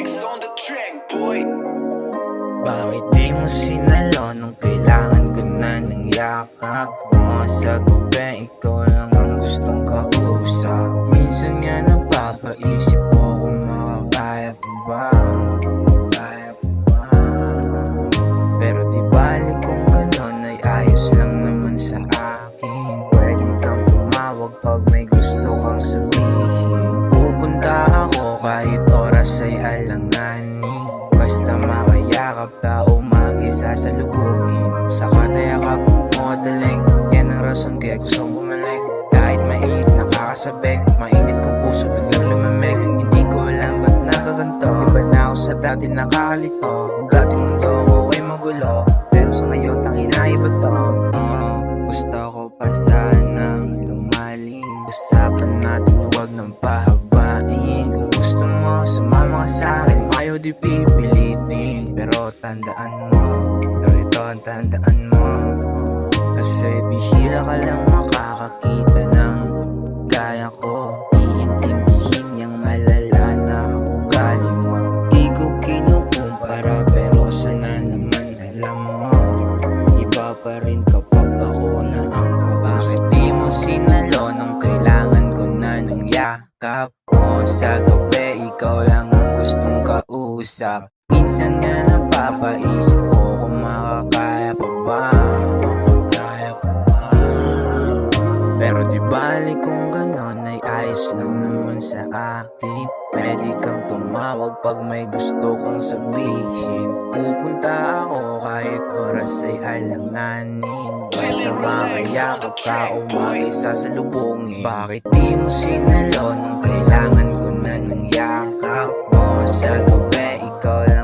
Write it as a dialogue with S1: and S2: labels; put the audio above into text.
S1: Mix on the track, boy.
S2: Bakit di mo sinalo nung kailangan ko na ng yakap mo? Sa gabi, ikaw lang ang gustong kausap. Minsan nga napapaisip ko kung makakaya pa ba, kaya pa ba. Pero di balik kung ganon ay ayos lang naman sa akin. Pwede kang tumawag pag may gusto kang sabihin. Pupunta ako kahit oras ay alanganin. Basta makayakap ka o mag-isa sa lubungin. Saka nayakap mo daling, yan ang rason kaya gustong bumalik. Kahit mainit nakakasabik, mainit kong puso biglang lumamig. Hindi ko alam ba't nagaganto, iba na ako sa dati nakakalito. Ang dating mundo ko ay magulo, pero sa ngayon tangin na iba to. Gusto ko pa sanang lumalim. Usapan natin huwag nang pahabain. Kung gusto mo sumama ka sa'kin, ayaw di pipilitin. Pero tandaan mo, pero ito ang tandaan mo, kasi bihira ka lang makakakita ng gaya ko. Iintindihin niyang malala na ugali mo. Di ko kinukumpara pero sana naman alam mo, iba pa rin kapag ako na ang kausap. Bakit di mo sinalo nung kailangan ko na ng yakap mo? Sa gabi, ikaw lang ang gustong kausap. Minsan nga napapaisip ko kung makakaya pa ba, makakaya pa ba. Pero di balik kung ganon ay ayos lang naman sa akin. Pwede kang tumawag pag may gusto kang sabihin. Pupunta ako kahit oras ay alanganin. Basta makayakap ka o mag-isa sa lubungin. Bakit di mo sinalo nung kailangan ko na ng yakap mo? Sa gabi, ikaw lang